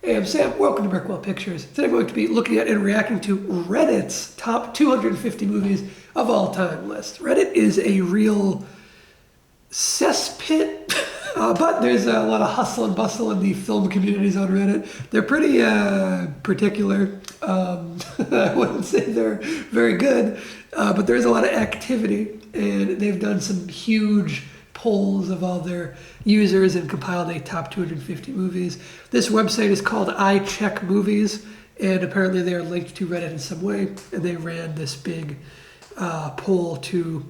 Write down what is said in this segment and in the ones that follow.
Hey, I'm Sam. Welcome to Brickwall Pictures. Today I'm going to be looking at and reacting to Reddit's top 250 movies of all time list. Reddit is a real cesspit, but there's a lot of hustle and bustle in the film communities on Reddit. They're pretty particular. I wouldn't say they're very good, but there's a lot of activity, and they've done some huge polls of all their users and compiled a top 250 movies. This website is called I Check Movies, and apparently they are linked to Reddit in some way, and they ran this big poll to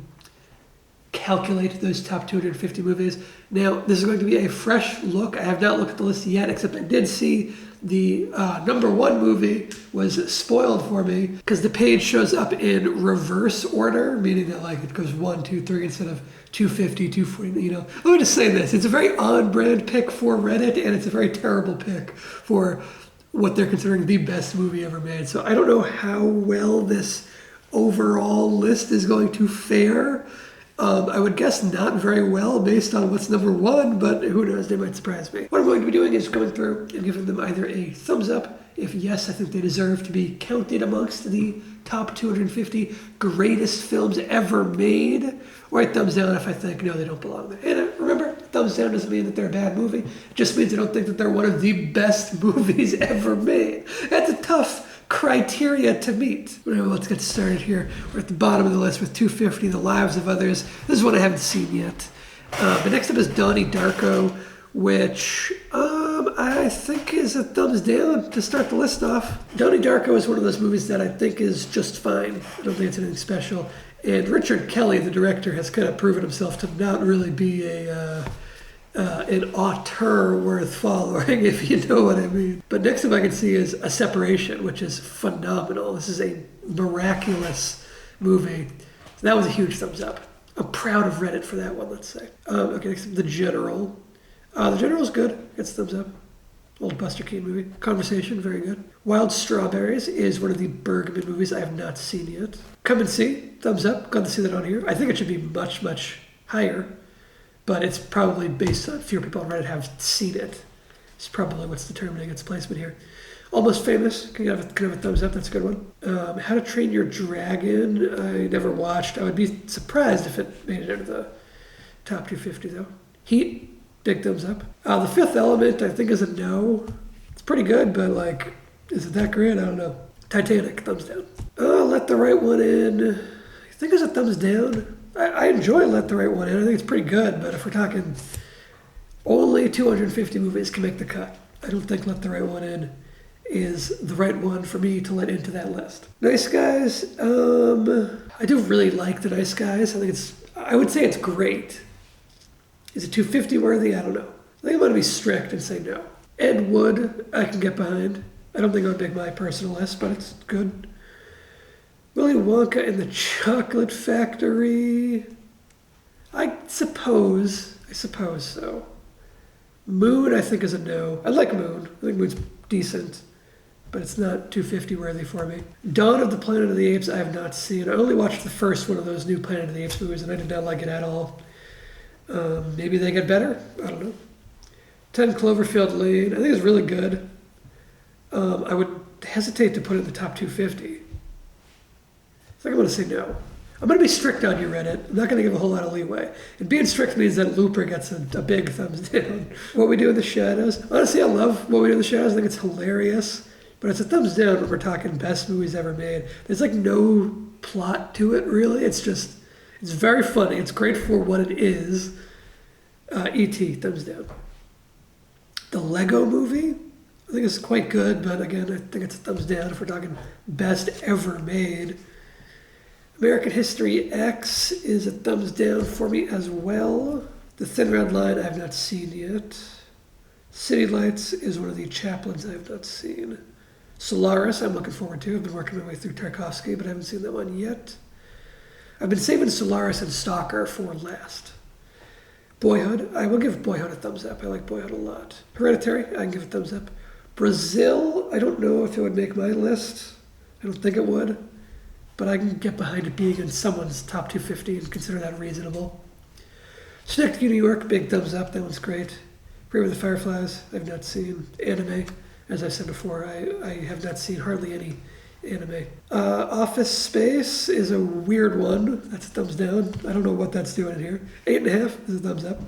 calculate those top 250 movies. Now, this is going to be a fresh look. I have not looked at the list yet, except I did see the number one movie was spoiled for me because the page shows up in reverse order, meaning that like it goes 1, 2, 3 instead of 250, 240. You know, let me just say this: it's a very on-brand pick for Reddit, and it's a very terrible pick for what they're considering the best movie ever made. So I don't know how well this overall list is going to fare. I would guess not very well based on what's number one, but who knows, they might surprise me. What I'm going to be doing is going through and giving them either a thumbs up, if yes, I think they deserve to be counted amongst the top 250 greatest films ever made, or a thumbs down if I think, no, they don't belong there. And remember, thumbs down doesn't mean that they're a bad movie. It just means I don't think that they're one of the best movies ever made. That's a tough criteria to meet. Well, let's get started here. We're at the bottom of the list with 250, The Lives of Others. This is one I haven't seen yet. But next up is Donnie Darko, which I think is a thumbs down to start the list off. Donnie Darko is one of those movies that I think is just fine. I don't think it's anything special. And Richard Kelly, the director, has kind of proven himself to not really be an auteur worth following, if you know what I mean. But next up I can see is A Separation, which is phenomenal. This is a miraculous movie. So that was a huge thumbs up. I'm proud of Reddit for that one, let's say. Okay, next up, The General. The General's good. Gets a thumbs up. Old Buster Keaton movie. Conversation, very good. Wild Strawberries is one of the Bergman movies I have not seen yet. Come and See, thumbs up. Glad to see that on here. I think it should be much, much higher, but it's probably based on fewer people on Reddit have seen it. It's probably what's determining its placement here. Almost Famous, can have a thumbs up, that's a good one. How to Train Your Dragon, I never watched. I would be surprised if it made it into the top 250 though. Heat, big thumbs up. The Fifth Element, I think is a no. It's pretty good, but like, is it that great? I don't know. Titanic, thumbs down. Let the Right One In, I think it's a thumbs down. I enjoy Let the Right One In. I think it's pretty good, but if we're talking only 250 movies can make the cut, I don't think Let the Right One In is the right one for me to let into that list. Nice Guys, I do really like The Nice Guys. I would say it's great. Is it 250 worthy? I don't know. I think I'm going to be strict and say no. Ed Wood, I can get behind. I don't think it would make my personal list, but it's good. Willy Wonka and the Chocolate Factory. I suppose so. Moon, I think, is a no. I like Moon. I think Moon's decent, but it's not 250 worthy for me. Dawn of the Planet of the Apes, I have not seen. I only watched the first one of those new Planet of the Apes movies, and I did not like it at all. Maybe they get better. I don't know. 10 Cloverfield Lane, I think it's really good. I would hesitate to put it in the top 250. I think I'm going to say no. I'm going to be strict on you, Reddit. I'm not going to give a whole lot of leeway. And being strict means that Looper gets a big thumbs down. What We Do in the Shadows. Honestly, I love What We Do in the Shadows. I think it's hilarious. But it's a thumbs down when we're talking best movies ever made. There's like no plot to it, really. It's very funny. It's great for what it is. E.T., thumbs down. The Lego Movie. I think it's quite good, but again, I think it's a thumbs down if we're talking best ever made. American History X is a thumbs down for me as well. The Thin Red Line I have not seen yet. City Lights is one of the Chaplins I have not seen. Solaris I'm looking forward to. I've been working my way through Tarkovsky, but I haven't seen that one yet. I've been saving Solaris and Stalker for last. Boyhood, I will give Boyhood a thumbs up. I like Boyhood a lot. Hereditary, I can give a thumbs up. Brazil, I don't know if it would make my list. I don't think it would. But I can get behind it being in someone's top 250 and consider that reasonable. Schenectady, New York, big thumbs up. That one's great. Grave of the Fireflies, I've not seen. Anime, As I said before, I have not seen hardly any anime. Office Space is a weird one. That's a thumbs down. I don't know what that's doing in here. 8.5 is a thumbs up.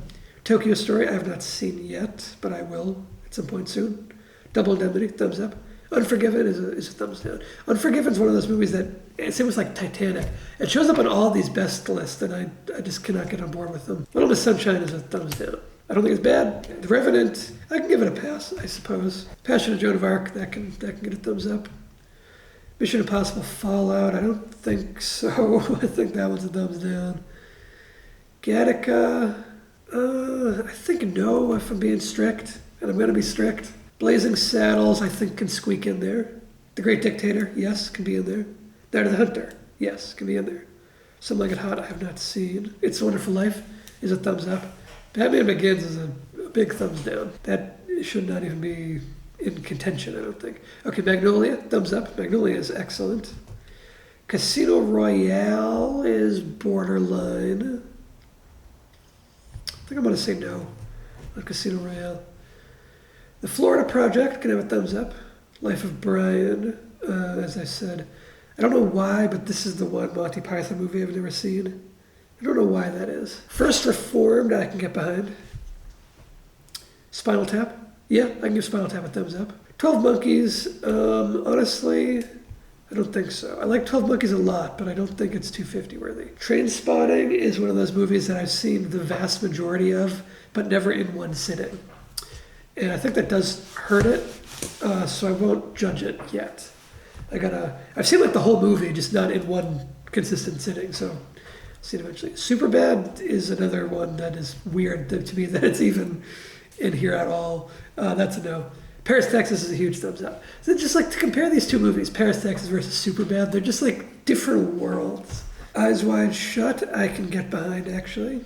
Tokyo Story, I have not seen yet, but I will at some point soon. Double Indemnity, thumbs up. Unforgiven is a thumbs down. Unforgiven is one of those movies that, it's almost like Titanic. It shows up on all these best lists, and I just cannot get on board with them. Little Miss Sunshine is a thumbs down. I don't think it's bad. The Revenant, I can give it a pass, I suppose. Passion of Joan of Arc, that can get a thumbs up. Mission Impossible Fallout, I don't think so. I think that one's a thumbs down. Gattaca, I think no, if I'm being strict, and I'm going to be strict. Blazing Saddles, I think, can squeak in there. The Great Dictator, yes, can be in there. Night of the Hunter, yes, can be in there. Something Like It Hot, I have not seen. It's a Wonderful Life is a thumbs up. Batman Begins is a big thumbs down. That should not even be in contention, I don't think. Okay, Magnolia, thumbs up. Magnolia is excellent. Casino Royale is borderline. I think I'm going to say no on Casino Royale. The Florida Project can have a thumbs up. Life of Brian, as I said. I don't know why, but this is the one Monty Python movie I've never seen. I don't know why that is. First Reformed, I can get behind. Spinal Tap, yeah, I can give Spinal Tap a thumbs up. 12 Monkeys, honestly, I don't think so. I like 12 Monkeys a lot, but I don't think it's 250 worthy. Trainspotting is one of those movies that I've seen the vast majority of, but never in one sitting. And I think that does hurt it, so I won't judge it yet. I've seen like the whole movie, just not in one consistent sitting, so I'll see it eventually. Superbad is another one that is weird to me that it's even in here at all. That's a no. Paris, Texas is a huge thumbs up. So just like to compare these two movies, Paris, Texas versus Superbad, they're just like different worlds. Eyes Wide Shut, I can get behind actually.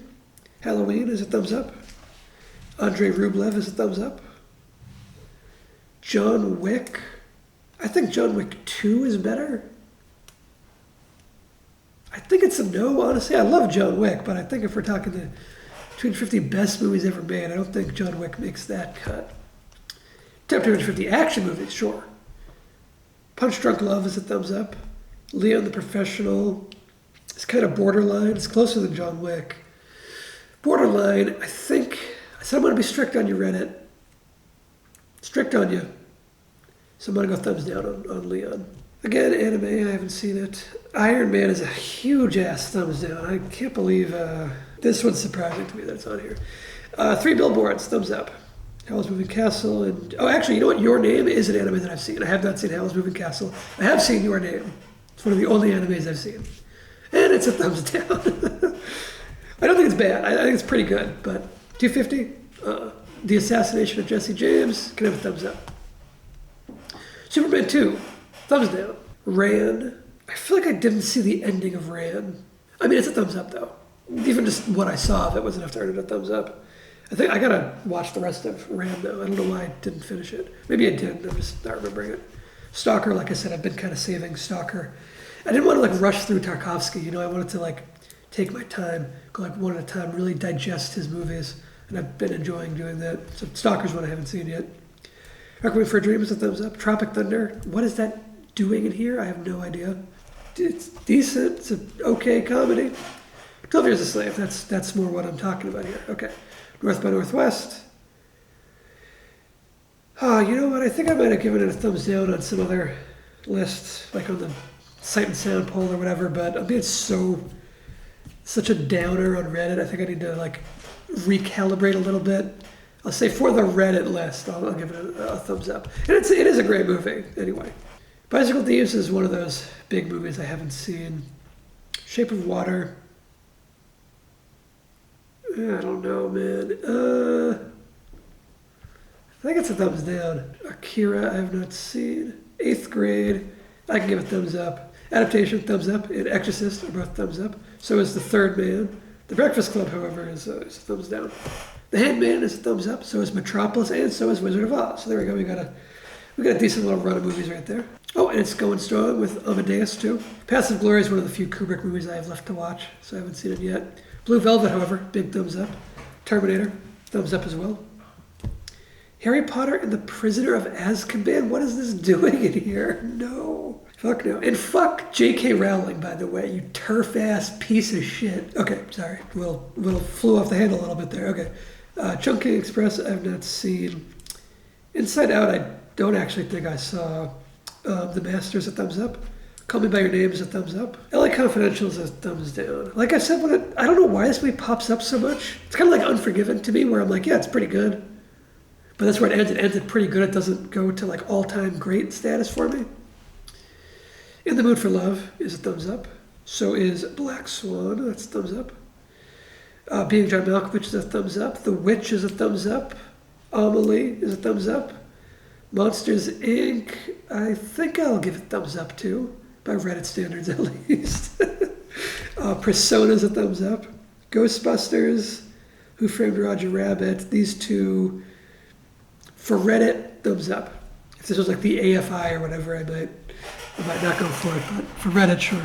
Halloween is a thumbs up. Andrei Rublev is a thumbs up. John Wick, I think John Wick 2 is better. I think it's a no, honestly. I love John Wick, but I think if we're talking the 250 best movies ever made, I don't think John Wick makes that cut. Top 250 action movies, sure. Punch Drunk Love is a thumbs up. Leon the Professional is kind of borderline. It's closer than John Wick. Borderline, I think, I said I'm going to be strict on you, Reddit. Strict on you. So I'm going to go thumbs down on Leon. Again, anime, I haven't seen it. Iron Man is a huge ass thumbs down. I can't believe this one's surprising to me that it's on here. 3 Billboards, thumbs up. Howl's Moving Castle, and oh, actually, you know what? Your Name is an anime that I've seen. I have not seen Howl's Moving Castle. I have seen Your Name. It's one of the only animes I've seen, and it's a thumbs down. I don't think it's bad. I think it's pretty good, but 250. The Assassination of Jesse James can have a thumbs up. Superman 2, thumbs down. Ran, I feel like I didn't see the ending of Ran. I mean, it's a thumbs up though. Even just what I saw of it was enough to earn it a thumbs up. I think I gotta watch the rest of Ran though. I don't know why I didn't finish it. Maybe I did, I'm just not remembering it. Stalker, like I said, I've been kind of saving Stalker. I didn't want to like rush through Tarkovsky, you know, I wanted to like take my time, go like one at a time, really digest his movies. And I've been enjoying doing that. So Stalker's one I haven't seen yet. Requiem for a Dream is a thumbs up. Tropic Thunder, what is that doing in here? I have no idea. It's decent, it's an okay comedy. 12 Years a Slave, that's more what I'm talking about here. Okay. North by Northwest. Oh, you know what? I think I might have given it a thumbs down on some other lists, like on the Sight and Sound poll or whatever, but I'm being such a downer on Reddit. I think I need to like recalibrate a little bit. I'll say for the Reddit list, I'll give it a thumbs up. And it is a great movie, anyway. Bicycle Thieves is one of those big movies I haven't seen. Shape of Water. I don't know, man. I think it's a thumbs down. Akira, I have not seen. 8th Grade, I can give it a thumbs up. Adaptation, thumbs up. And Exorcist are both thumbs up. So is The Third Man. The Breakfast Club, however, is a thumbs down. The Handmaiden is a thumbs up. So is Metropolis, and so is Wizard of Oz. So there we go. We got a decent little run of movies right there. Oh, and it's going strong with Amadeus too. Passive Glory is one of the few Kubrick movies I have left to watch, so I haven't seen it yet. Blue Velvet, however, big thumbs up. Terminator, thumbs up as well. Harry Potter and the Prisoner of Azkaban? What is this doing in here? No. Fuck no. And fuck J.K. Rowling, by the way, you turf-ass piece of shit. Okay, sorry. We'll flew off the handle a little bit there. Okay. Chunking Express, I've not seen. Inside Out, I don't actually think I saw. The Master's a thumbs up. Call Me By Your Name is a thumbs up. LA Confidential is a thumbs down. Like I said, I don't know why this movie pops up so much. It's kind of like Unforgiven to me, where I'm like, yeah, it's pretty good. But that's where it ends. It ends at pretty good. It doesn't go to like all-time great status for me. In the Mood for Love is a thumbs up. So is Black Swan. That's a thumbs up. Being John Malkovich is a thumbs up. The Witch is a thumbs up. Amelie is a thumbs up. Monsters, Inc., I think I'll give it thumbs up too, by Reddit standards at least. Persona's a thumbs up. Ghostbusters, Who Framed Roger Rabbit, these two, for Reddit, thumbs up. If this was like the AFI or whatever, I might not go for it, but for Reddit, sure.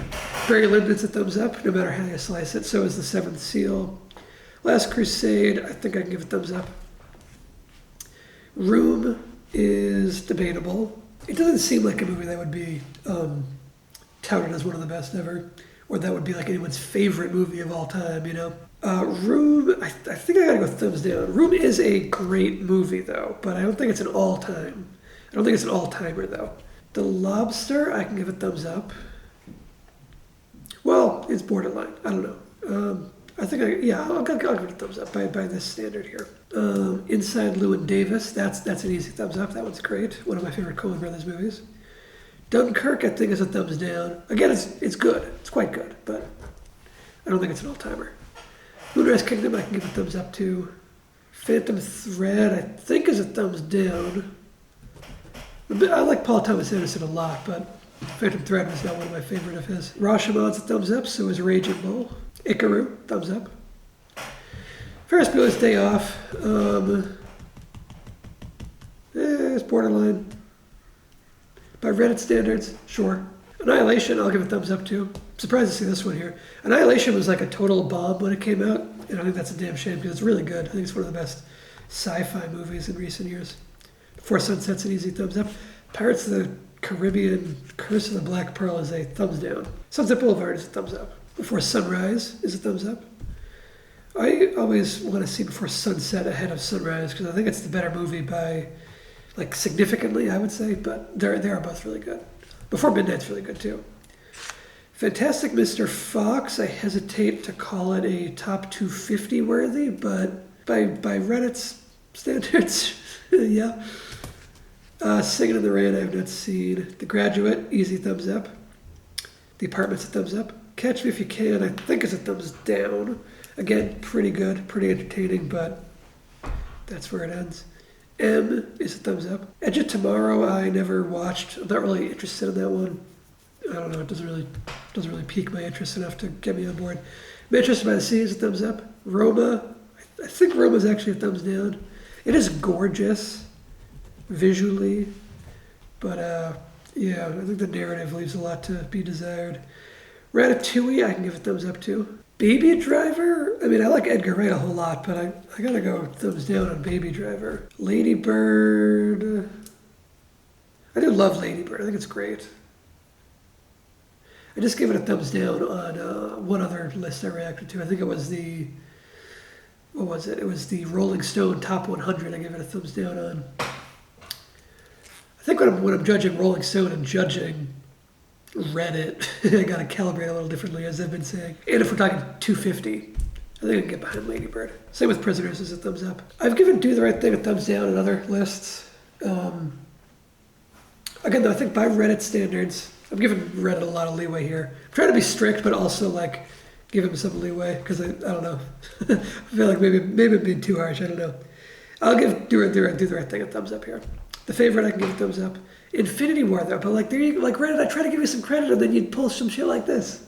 Barry Lyndon's a thumbs up, no matter how you slice it. So is The Seventh Seal. Last Crusade, I think I can give it thumbs up. Room is debatable. It doesn't seem like a movie that would be touted as one of the best ever, or that would be like anyone's favorite movie of all time, you know? Room, I think I gotta go thumbs down. Room is a great movie though, but I don't think it's an all-time. I don't think it's an all-timer though. The Lobster, I can give it thumbs up. Well, it's borderline. I don't know. I think I'll give it a thumbs up by this standard here. Inside Llewyn Davis, that's an easy thumbs up. That one's great. One of my favorite Coen Brothers movies. Dunkirk, I think, is a thumbs down. Again, it's good. It's quite good, but I don't think it's an all-timer. Moonrise Kingdom, I can give a thumbs up to. Phantom Thread, I think, is a thumbs down. I like Paul Thomas Anderson a lot, but Phantom Thread was not one of my favorite of his. Rashomon's a thumbs up, so is Raging Bull. Ikaru, thumbs up. Ferris Bueller's Day Off. It's borderline. By Reddit standards, sure. Annihilation, I'll give a thumbs up to. I'm surprised to see this one here. Annihilation was like a total bomb when it came out, and I think that's a damn shame because it's really good. I think it's one of the best sci-fi movies in recent years. Before Sunset's an easy thumbs up. Pirates of the Caribbean, Curse of the Black Pearl is a thumbs down. Sunset Boulevard is a thumbs up. Before Sunrise is a thumbs up. I always want to see Before Sunset ahead of Sunrise because I think it's the better movie by, like, significantly, I would say, but they are both really good. Before Midnight's really good, too. Fantastic Mr. Fox, I hesitate to call it a top 250 worthy, but by Reddit's standards, yeah. Singing in the Rain, I have not seen. The Graduate, easy thumbs up. The Apartment's a thumbs up. Catch Me If You Can, I think is a thumbs down. Again, pretty good, pretty entertaining, but that's where it ends. M is a thumbs up. Edge of Tomorrow, I never watched. I'm not really interested in that one. I don't know, it doesn't really pique my interest enough to get me on board. Manchester by the Sea is a thumbs up. Roma, I think Roma's actually a thumbs down. It is gorgeous visually, but yeah, I think the narrative leaves a lot to be desired. Ratatouille, I can give a thumbs up to. Baby Driver, I mean, I like Edgar Wright a whole lot, but I gotta go thumbs down on Baby Driver. Lady Bird, I do love Lady Bird, I think it's great. I just gave it a thumbs down on one other list I reacted to. I think it was what was it? It was the Rolling Stone Top 100 I gave it a thumbs down on. I think when I'm judging Rolling Stone and judging Reddit, I gotta calibrate a little differently, as I've been saying. And if we're talking 250, I think I can get behind Lady Bird. Same with Prisoners is a thumbs up. I've given Do the Right Thing a thumbs down in other lists. Again, though, I think by Reddit standards, I'm giving Reddit a lot of leeway here. I'm trying to be strict, but also like give him some leeway because I don't know. I feel like maybe I'm being too harsh. I don't know. I'll give Do the Right Thing a thumbs up here. The Favorite, I can give a thumbs up. Infinity War, though, but like Reddit, I try to give you some credit, and then you'd pull some shit like this.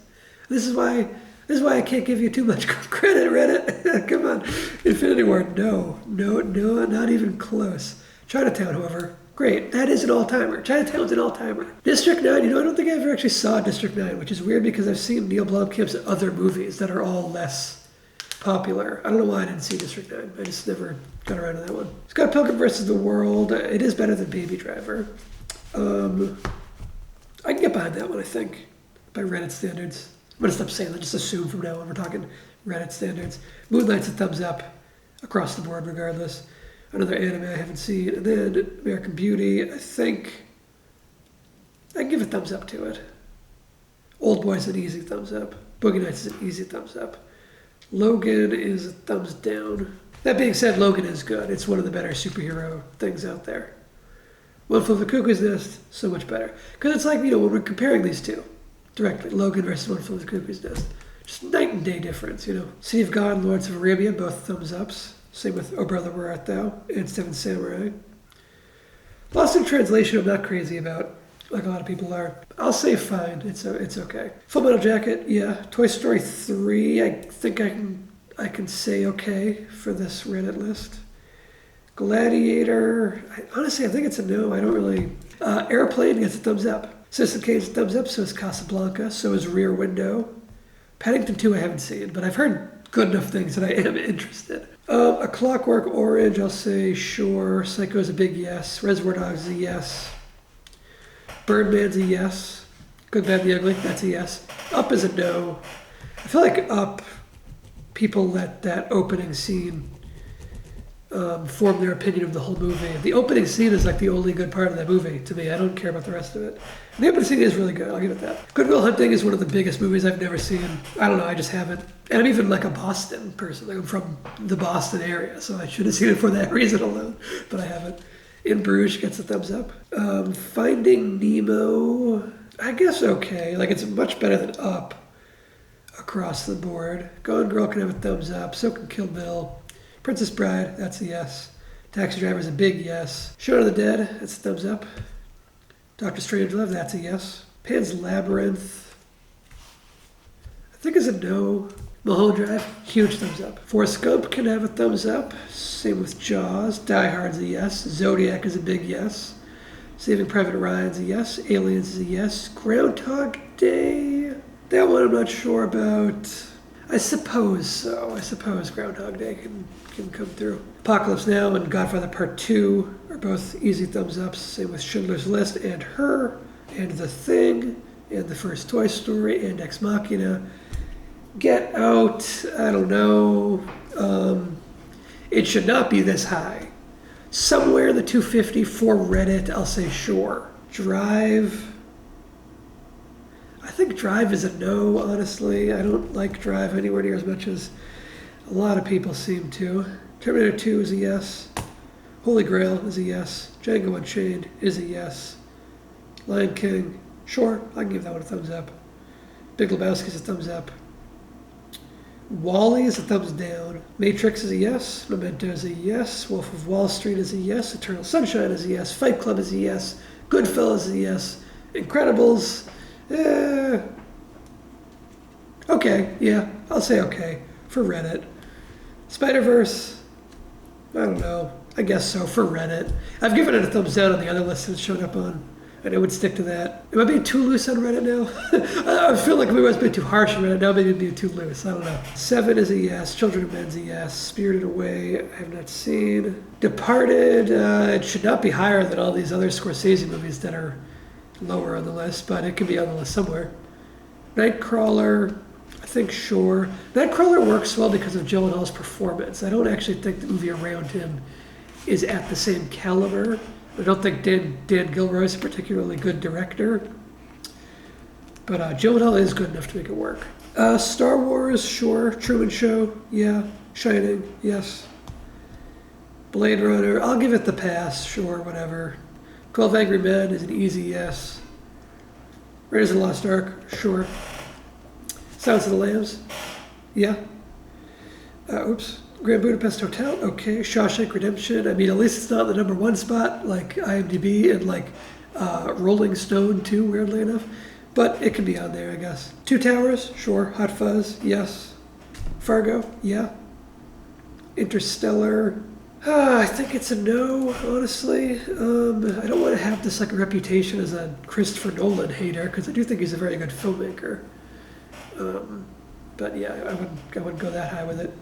This is why I can't give you too much credit, Reddit. Come on, Infinity War, no, not even close. Chinatown, however, great. That is an all-timer. Chinatown's an all-timer. District 9, I don't think I ever actually saw District 9, which is weird because I've seen Neil Blomkamp's other movies that are all less popular. I don't know why I didn't see District 9. I just never got around to that one. Scott Pilgrim versus the World. It is better than Baby Driver. I can get behind that one, I think, by Reddit standards. I'm going to stop saying that, just assume from now on we're talking Reddit standards. Moonlight's a thumbs up across the board regardless. Another anime I haven't seen. And then American Beauty, I think I can give a thumbs up to it. Old Boy's an easy thumbs up. Boogie Nights is an easy thumbs up. Logan is a thumbs down. That being said, Logan is good. It's one of the better superhero things out there. One Flew Over the Cuckoo's Nest, so much better. Because it's like, when we're comparing these two directly, Logan versus One Flew Over the Cuckoo's Nest, just night and day difference, City of God and Lawrence of Arabia, both thumbs ups. Same with Oh Brother, Where Art Thou? And Seven Samurai. Lost in Translation, I'm not crazy about, like a lot of people are. I'll say fine. It's okay. Full Metal Jacket, yeah. Toy Story 3, I think I can say okay for this Reddit list. Gladiator, honestly, I think it's a no. I don't really. Airplane gets a thumbs up. Citizen Kane's a thumbs up, so is Casablanca, so is Rear Window. Paddington 2 I haven't seen, but I've heard good enough things that I am interested. A Clockwork Orange, I'll say sure. Psycho's a big yes. Reservoir Dogs is a yes. Birdman's a yes. Good, Bad, the Ugly, that's a yes. Up is a no. I feel like Up, people let that opening scene form their opinion of the whole movie. The opening scene is like the only good part of that movie to me. I don't care about the rest of it. And the opening scene is really good, I'll give it that. Good Will Hunting is one of the biggest movies I've never seen. I don't know, I just haven't. And I'm even like a Boston person. Like I'm from the Boston area, so I should have seen it for that reason alone, but I haven't. In Bruges gets a thumbs up. Finding Nemo, I guess okay. Like it's much better than Up across the board. Gone Girl can have a thumbs up. So can Kill Bill. Princess Bride, that's a yes. Taxi Driver's a big yes. Shaun of the Dead, that's a thumbs up. Doctor Strangelove, that's a yes. Pan's Labyrinth, I think is a no. Mulholland Drive, huge thumbs up. Forrest Gump can have a thumbs up. Same with Jaws. Die Hard's a yes. Zodiac is a big yes. Saving Private Ryan's a yes. Aliens is a yes. Groundhog Day, that one I'm not sure about. I suppose so. I suppose Groundhog Day can come through. Apocalypse Now and Godfather Part 2 are both easy thumbs ups. Same with Schindler's List and Her and The Thing and the first Toy Story and Ex Machina. Get Out, I don't know. It should not be this high. Somewhere in the 250 for Reddit, I'll say sure. Drive, I think Drive is a no, honestly. I don't like Drive anywhere near as much as a lot of people seem to. Terminator 2 is a yes. Holy Grail is a yes. Django Unchained is a yes. Lion King, sure, I can give that one a thumbs up. Big Lebowski is a thumbs up. Wall-E is a thumbs down. Matrix is a yes. Memento is a yes. Wolf of Wall Street is a yes. Eternal Sunshine is a yes. Fight Club is a yes. Goodfellas is a yes. Incredibles, okay, yeah, I'll say okay for Reddit. Spider-Verse, I don't know, I guess so for Reddit. I've given it a thumbs down on the other list it's showed up on, and I would stick to that. Am I being too loose on Reddit now? I feel like we was being too harsh on Reddit, now maybe being too loose, I don't know. Seven is a yes, Children of Men's a yes, Spirited Away, I have not seen. Departed, it should not be higher than all these other Scorsese movies that are lower on the list, but it could be on the list somewhere. Nightcrawler, I think sure. Nightcrawler works well because of Gyllenhaal's performance. I don't actually think the movie around him is at the same caliber. I don't think Dan Gilroy is a particularly good director, but Gyllenhaal is good enough to make it work. Star Wars, sure. Truman Show, yeah. Shining, yes. Blade Runner, I'll give it the pass, sure, whatever. 12 Angry Men is an easy yes. Raiders of the Lost Ark, sure. Silence of the Lambs, yeah. Grand Budapest Hotel, okay. Shawshank Redemption, I mean, at least it's not the number one spot like IMDb and like Rolling Stone too, weirdly enough. But it can be on there, I guess. Two Towers, sure. Hot Fuzz, yes. Fargo, yeah. Interstellar, I think it's a no, honestly. I don't want to have this like reputation as a Christopher Nolan hater, because I do think he's a very good filmmaker. But yeah, I wouldn't go that high with it.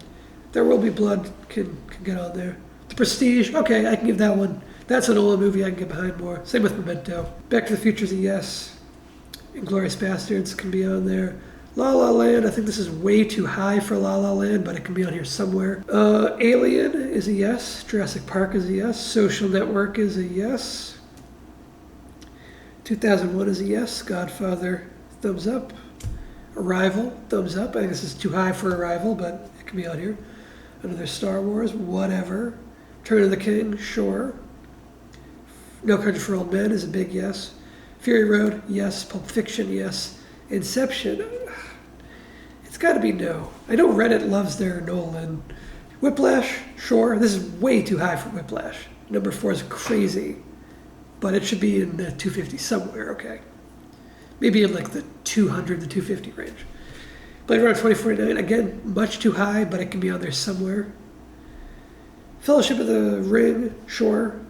There Will Be Blood can get on there. The Prestige, okay, I can give that one. That's an Nolan movie I can get behind more. Same with Memento. Back to the Future's a yes. Inglourious Bastards can be on there. La La Land, I think this is way too high for La La Land, but it can be on here somewhere. Alien is a yes. Jurassic Park is a yes. Social Network is a yes. 2001 is a yes. Godfather, thumbs up. Arrival, thumbs up. I think this is too high for Arrival, but it can be on here. Another Star Wars, whatever. Return of the King, sure. No Country for Old Men is a big yes. Fury Road, yes. Pulp Fiction, yes. Inception, it's got to be no. I know Reddit loves their Nolan. Whiplash, sure. This is way too high for Whiplash. Number 4 is crazy, but it should be in the 250 somewhere, okay. Maybe in like the 200 to 250 range. Blade Runner 2049, again, much too high, but it can be on there somewhere. Fellowship of the Ring, sure.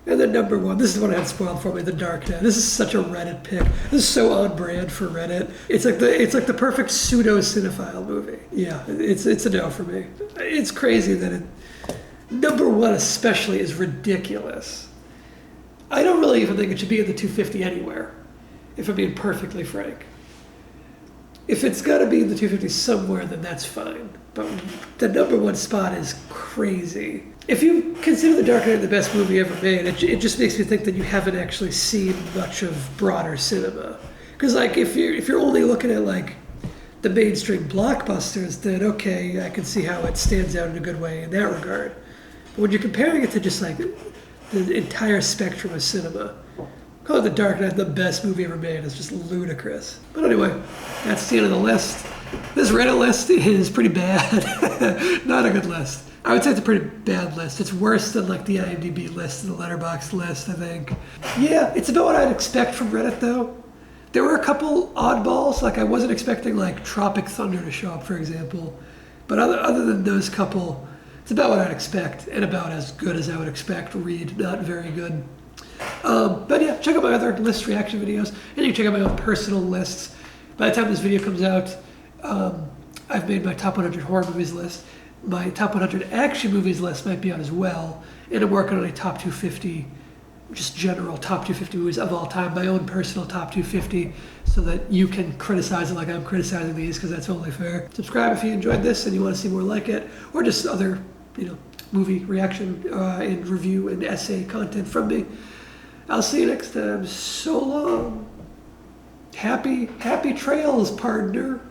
And then number 1, this is the one I had spoiled for me, The Dark Knight. This is such a Reddit pick. This is so on brand for Reddit. It's like the perfect pseudo cinephile movie. Yeah, it's a no for me. It's crazy that number 1 especially is ridiculous. I don't really even think it should be in the 250 anywhere, if I'm being perfectly frank. If it's got to be in the 250 somewhere, then that's fine. But the number 1 spot is crazy. If you consider The Dark Knight the best movie ever made, it just makes me think that you haven't actually seen much of broader cinema. Because like if you're only looking at like the mainstream blockbusters, then okay, I can see how it stands out in a good way in that regard. But when you're comparing it to just like the entire spectrum of cinema, call it The Dark Knight the best movie ever made is just ludicrous. But anyway, that's the end of the list. This Reddit list is pretty bad. Not a good list. I would say it's a pretty bad list. It's worse than like the IMDb list and the Letterboxd list, I think. Yeah, it's about what I'd expect from Reddit though. There were a couple oddballs, like I wasn't expecting like Tropic Thunder to show up, for example. But other than those couple, it's about what I'd expect and about as good as I would expect. Read, not very good. But yeah, check out my other list reaction videos, and you can check out my own personal lists. By the time this video comes out, I've made my top 100 horror movies list. My top 100 action movies list might be out as well, and I'm working on a top 250, just general top 250 movies of all time, my own personal top 250, so that you can criticize it like I'm criticizing these, because that's only fair. Subscribe if you enjoyed this and you want to see more like it, or just other, movie reaction and review and essay content from me. I'll see you next time. So long. Happy trails, partner.